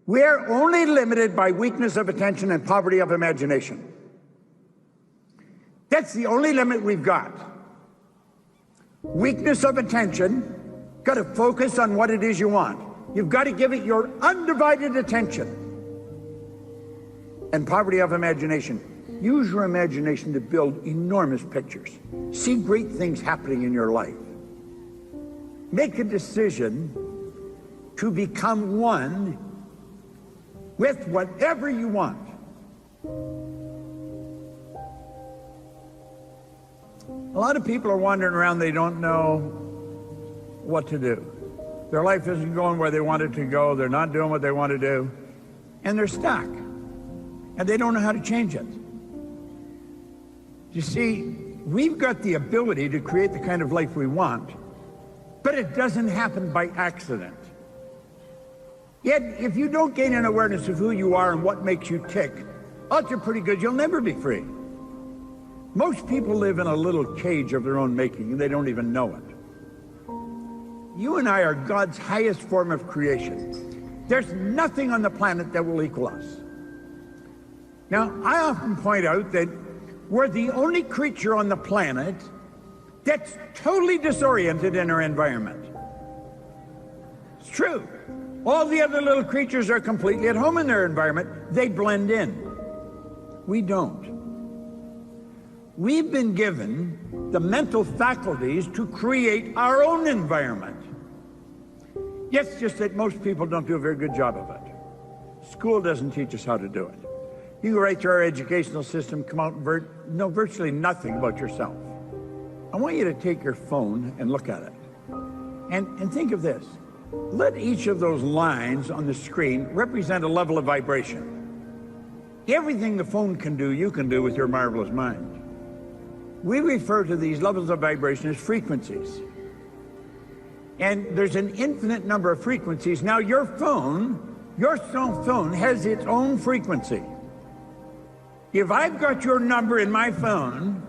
We are only limited by weakness of attention and poverty of imagination. That's the only limit we've got. Weakness of attention, got to focus on what it is you want. You've got to give it your undivided attention. And poverty of imagination. Use your imagination to build enormous pictures. See great things happening in your life. Make a decision to become one with whatever you want. A lot of people are wandering around, they don't know what to do. Their life isn't going where they want it to go, they're not doing what they want to do, and they're stuck. And they don't know how to change it. You see, we've got the ability to create the kind of life we want, but it doesn't happen by accident. Yet, if you don't gain an awareness of who you are and what makes you tick, odds are pretty good you'll never be free. Most people live in a little cage of their own making, and they don't even know it. You and I are God's highest form of creation. There's nothing on the planet that will equal us. Now, I often point out that we're the only creature on the planet that's totally disoriented in our environment. It's true. All the other little creatures are completely at home in their environment. They blend in. We don't. We've been given the mental faculties to create our own environment. It's just that most people don't do a very good job of it. School doesn't teach us how to do it. You go right through our educational system, come out and know virtually nothing about yourself. I want you to take your phone and look at it. And think of this. Let each of those lines on the screen represent a level of vibration. Everything the phone can do, you can do with your marvelous mind. We refer to these levels of vibration as frequencies. And there's an infinite number of frequencies. Now your cell phone has its own frequency. If I've got your number in my phone,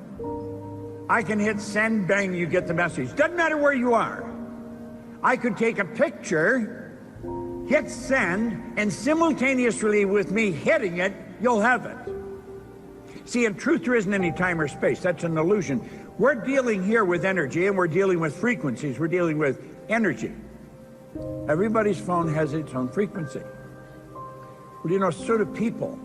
I can hit send, bang, you get the message. Doesn't matter where you are. I could take a picture, hit send, and simultaneously with me hitting it, you'll have it. See, in truth, there isn't any time or space. That's an illusion. We're dealing here with energy, and we're dealing with frequencies. We're dealing with energy. Everybody's phone has its own frequency. Well, you know, so do people.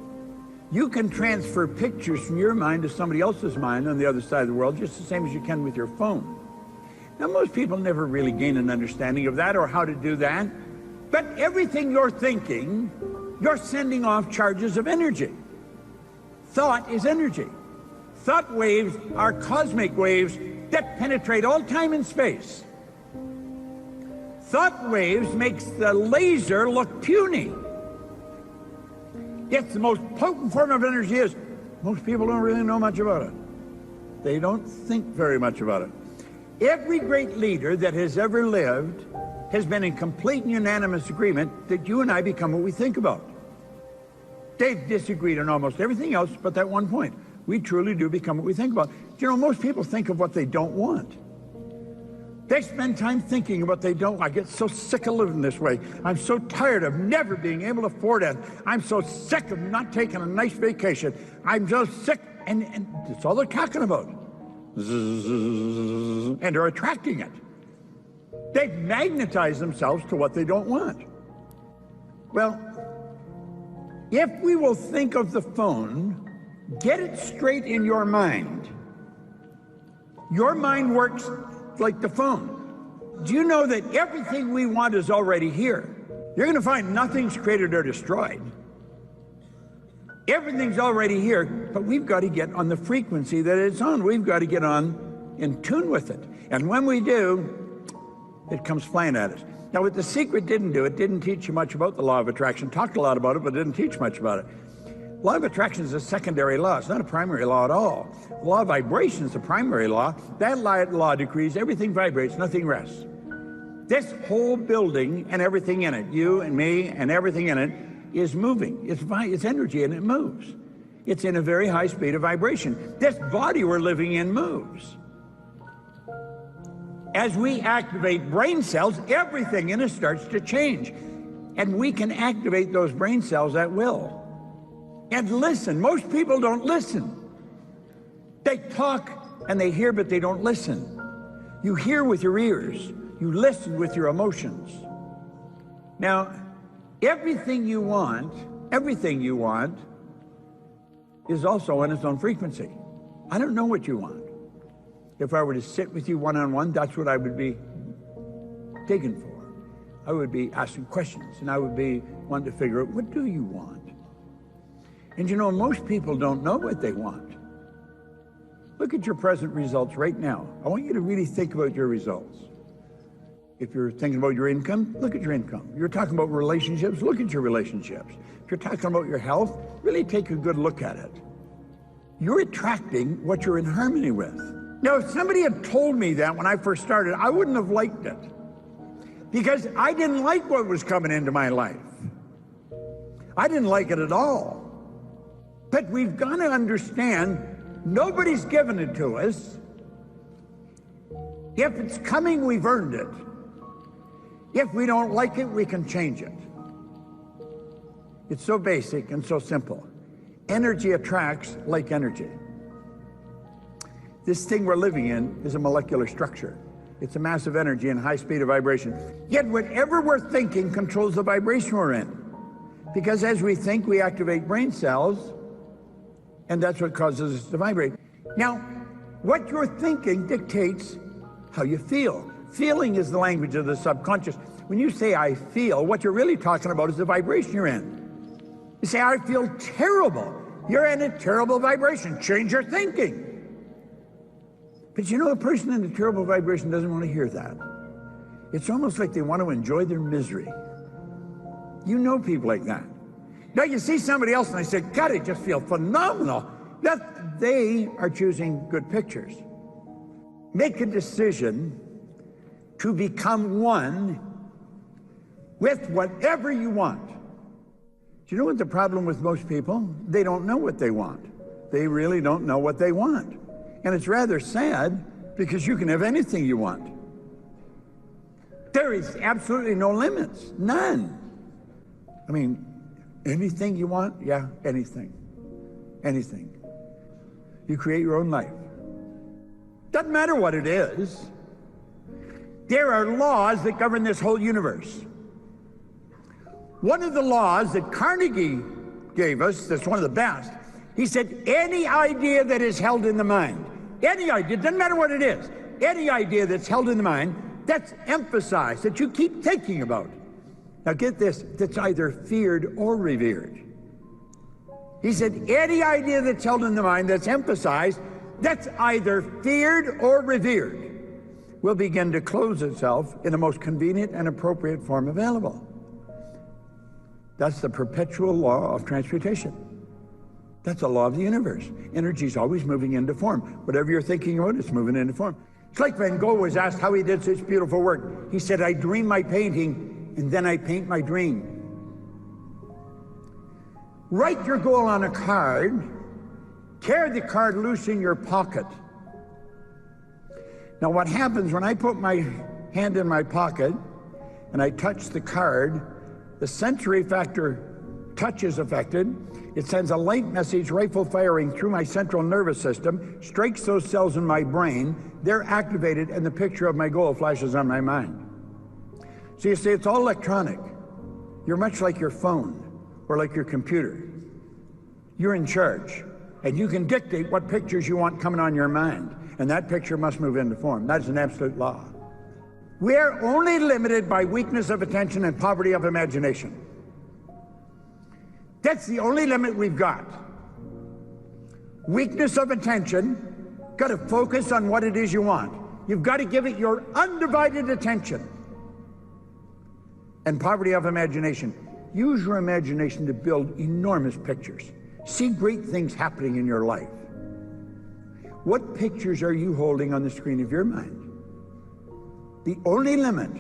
You can transfer pictures from your mind to somebody else's mind on the other side of the world just the same as you can with your phone. Now, most people never really gain an understanding of that or how to do that. But everything you're thinking, you're sending off charges of energy. Thought is energy. Thought waves are cosmic waves that penetrate all time and space. Thought waves makes the laser look puny. It's the most potent form of energy is. Most people don't really know much about it. They don't think very much about it. Every great leader that has ever lived has been in complete and unanimous agreement that you and I become what we think about. They've disagreed on almost everything else but that one point. We truly do become what we think about. You know, most people think of what they don't want. They spend time thinking of what they don't want. I get so sick of living this way. I'm so tired of never being able to afford it. I'm so sick of not taking a nice vacation. I'm so sick, and that's all they're talking about. And they're attracting it. They've magnetized themselves to what they don't want. Well, if we will think of the phone, get it straight in your mind. Your mind works like the phone. Do you know that everything we want is already here? You're going to find nothing's created or destroyed. Everything's already here, but we've got to get on the frequency that it's on. We've got to get on in tune with it. And when we do, it comes flying at us. Now, what The Secret didn't do, it didn't teach you much about the law of attraction. Talked a lot about it, but didn't teach much about it. Law of attraction is a secondary law. It's not a primary law at all. The law of vibration is the primary law. That law decrees everything vibrates, nothing rests. This whole building and everything in it, you and me and everything in it, is moving. It's energy and it moves. It's in a very high speed of vibration. This body we're living in moves. As we activate brain cells, everything in us starts to change. and we can activate those brain cells at will. And listen, most people don't listen. They talk and they hear, but they don't listen. You hear with your ears, you listen with your emotions. Now, everything you want is also on its own frequency. I don't know what you want. If I were to sit with you one-on-one, that's what I would be digging for. I would be asking questions, and I would be wanting to figure out, what do you want? And you know, most people don't know what they want. Look at your present results right now. I want you to really think about your results. If you're thinking about your income, look at your income. You're talking about relationships, look at your relationships. If you're talking about your health, really take a good look at it. You're attracting what you're in harmony with. Now, if somebody had told me that when I first started, I wouldn't have liked it, because I didn't like what was coming into my life. I didn't like it at all. But we've got to understand, nobody's given it to us. If it's coming, we've earned it. If we don't like it, we can change it. It's so basic and so simple. Energy attracts like energy. This thing we're living in is a molecular structure. It's a massive energy and high speed of vibration. Yet whatever we're thinking controls the vibration we're in. Because as we think, we activate brain cells, and that's what causes us to vibrate. Now, what you're thinking dictates how you feel. Feeling is the language of the subconscious. When you say, I feel, what you're really talking about is the vibration you're in. You say, I feel terrible. You're in a terrible vibration. Change your thinking. But you know, a person in a terrible vibration doesn't want to hear that. It's almost like they want to enjoy their misery. You know people like that. Now you see somebody else and they say, God, I just feel phenomenal. That they are choosing good pictures. Make a decision to become one with whatever you want. Do you know what the problem with most people? They don't know what they want. They really don't know what they want. And it's rather sad, because you can have anything you want. There is absolutely no limits, none. I mean, anything you want? Yeah, anything. Anything. You create your own life. Doesn't matter what it is. There are laws that govern this whole universe. One of the laws that Carnegie gave us, that's one of the best, he said, any idea that is held in the mind, any idea, doesn't matter what it is, any idea that's held in the mind, that's emphasized, that you keep thinking about. Now get this, that's either feared or revered. He said, any idea that's held in the mind, that's emphasized, that's either feared or revered, will begin to close itself in the most convenient and appropriate form available. That's the perpetual law of transmutation. That's the law of the universe. Energy is always moving into form. Whatever you're thinking about, it's moving into form. It's like Van Gogh was asked how he did such beautiful work. He said, I dream my painting, and then I paint my dream. Write your goal on a card, tear the card loose in your pocket. Now what happens when I put my hand in my pocket and I touch the card, the sensory factor touch is affected. It sends a light message, rifle firing through my central nervous system, strikes those cells in my brain, they're activated, and the picture of my goal flashes on my mind. So you see, it's all electronic. You're much like your phone or like your computer. You're in charge, and you can dictate what pictures you want coming on your mind, and that picture must move into form. That's an absolute law. We're only limited by weakness of attention and poverty of imagination. That's the only limit we've got. Weakness of attention, got to focus on what it is you want. You've got to give it your undivided attention. And poverty of imagination. Use your imagination to build enormous pictures. See great things happening in your life. What pictures are you holding on the screen of your mind? The only limit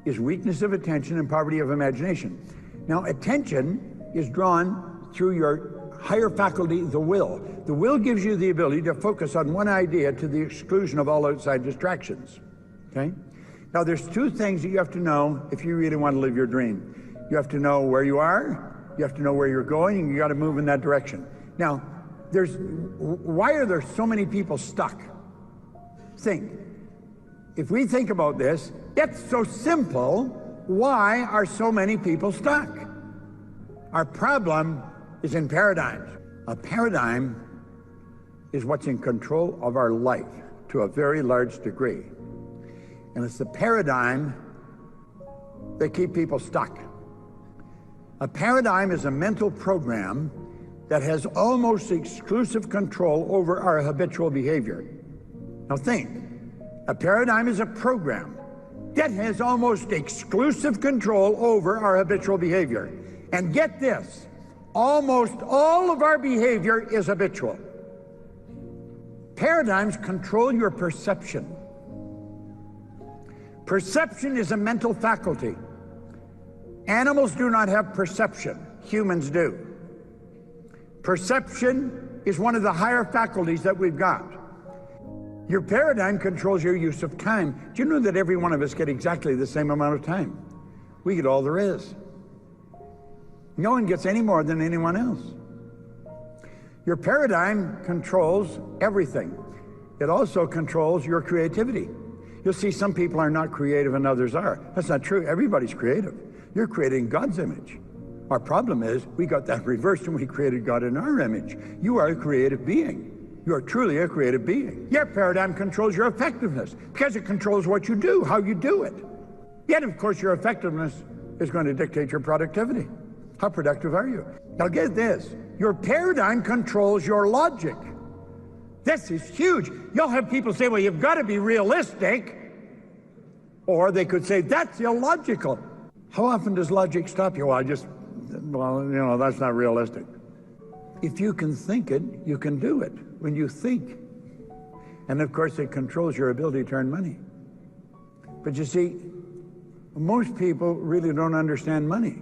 is weakness of attention and poverty of imagination. Now, attention is drawn through your higher faculty, the will. The will gives you the ability to focus on one idea to the exclusion of all outside distractions, okay? Now, there's two things that you have to know if you really want to live your dream. You have to know where you are, you have to know where you're going, and you got to move in that direction. Now, why are there so many people stuck? Think. If we think about this, it's so simple. Why are so many people stuck? Our problem is in paradigms. A paradigm is what's in control of our life to a very large degree. And it's the paradigm that keep people stuck. A paradigm is a mental program that has almost exclusive control over our habitual behavior. Now think, a paradigm is a program that has almost exclusive control over our habitual behavior. And get this, almost all of our behavior is habitual. Paradigms control your perception. Perception is a mental faculty. Animals do not have perception. Humans do. Perception is one of the higher faculties that we've got. Your paradigm controls your use of time. Do you know that every one of us get exactly the same amount of time? We get all there is. No one gets any more than anyone else. Your paradigm controls everything. It also controls your creativity. You'll see some people are not creative and others are. That's not true. Everybody's creative. You're creating God's image. Our problem is we got that reversed and we created God in our image. You are a creative being. You are truly a creative being. Your paradigm controls your effectiveness because it controls what you do, how you do it. Yet, of course, your effectiveness is going to dictate your productivity. How productive are you? Now get this. Your paradigm controls your logic. This is huge. You'll have people say, well, you've got to be realistic. Or they could say, that's illogical. How often does logic stop you? Well, that's not realistic. If you can think it, you can do it when you think. And of course, it controls your ability to earn money. But you see, most people really don't understand money.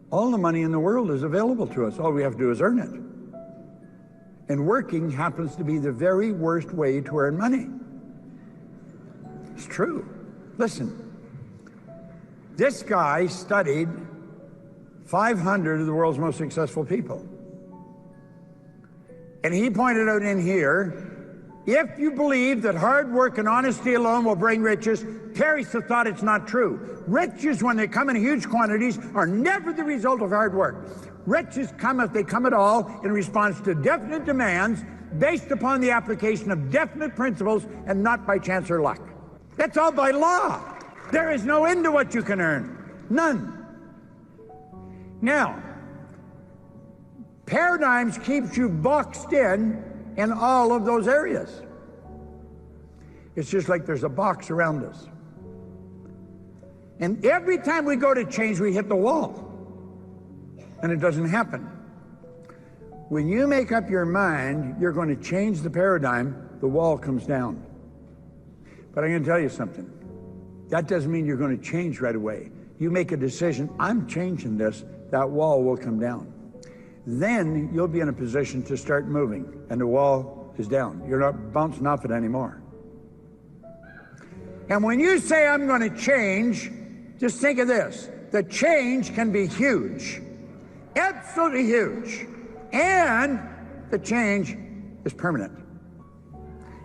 All the money in the world is available to us. All we have to do is earn it. And working happens to be the very worst way to earn money. It's true. Listen. This guy studied 500 of the world's most successful people. And he pointed out in here, if you believe that hard work and honesty alone will bring riches, perish the thought it's not true. Riches, when they come in huge quantities, are never the result of hard work. Riches come, if they come at all, in response to definite demands based upon the application of definite principles and not by chance or luck. That's all by law. There is no end to what you can earn. None. Now, paradigms keeps you boxed in all of those areas. It's just like there's a box around us. And every time we go to change, we hit the wall. And it doesn't happen. When you make up your mind, you're going to change the paradigm, the wall comes down. But I'm going to tell you something. That doesn't mean you're going to change right away. You make a decision, I'm changing this, that wall will come down. Then you'll be in a position to start moving, and the wall is down. You're not bouncing off it anymore. And when you say, I'm going to change, just think of this. The change can be huge, absolutely huge, and the change is permanent.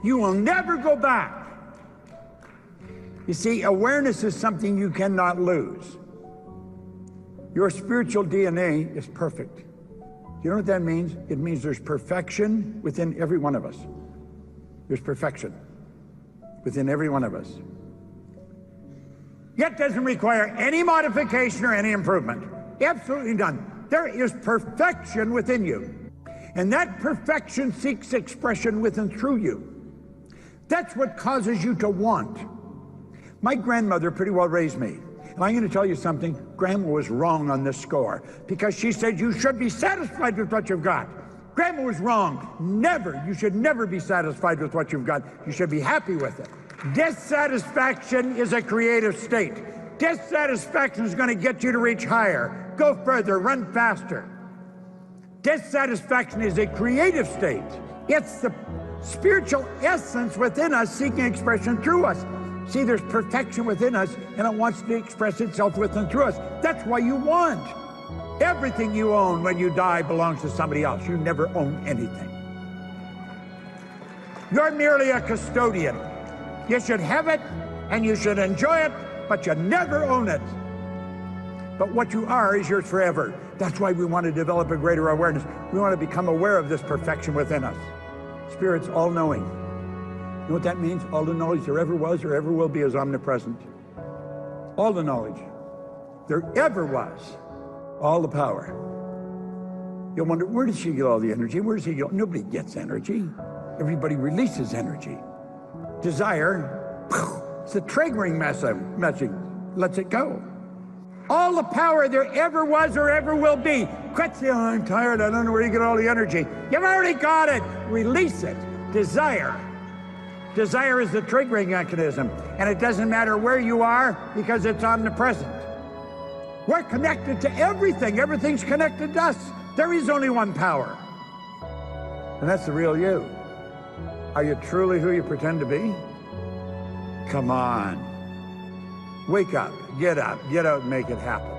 You will never go back. You see, awareness is something you cannot lose. Your spiritual DNA is perfect. You know what that means? It means there's perfection within every one of us. There's perfection within every one of us. Yet doesn't require any modification or any improvement. Absolutely none. There is perfection within you. And that perfection seeks expression within through you. That's what causes you to want. My grandmother pretty well raised me. And I'm going to tell you something, Grandma was wrong on this score, because she said you should be satisfied with what you've got. Grandma was wrong. Never. You should never be satisfied with what you've got. You should be happy with it. Dissatisfaction is a creative state. Dissatisfaction is going to get you to reach higher, go further, run faster. Dissatisfaction is a creative state. It's the spiritual essence within us seeking expression through us. See, there's perfection within us, and it wants to express itself with and through us. That's why you want. Everything you own when you die belongs to somebody else. You never own anything. You're merely a custodian. You should have it, and you should enjoy it, but you never own it. But what you are is yours forever. That's why we want to develop a greater awareness. We want to become aware of this perfection within us. Spirit's all-knowing. You know what that means? All the knowledge there ever was or ever will be is omnipresent. All the knowledge there ever was. All the power. You'll wonder, where does she get all the energy? Where does he go? Nobody gets energy. Everybody releases energy. Desire, it's a triggering message. Lets it go. All the power there ever was or ever will be. Quit saying, oh, I'm tired, I don't know where you get all the energy. You've already got it. Release it. Desire. Desire is the triggering mechanism. And it doesn't matter where you are because it's omnipresent. We're connected to everything. Everything's connected to us. There is only one power. And that's the real you. Are you truly who you pretend to be? Come on. Wake up, get out and make it happen.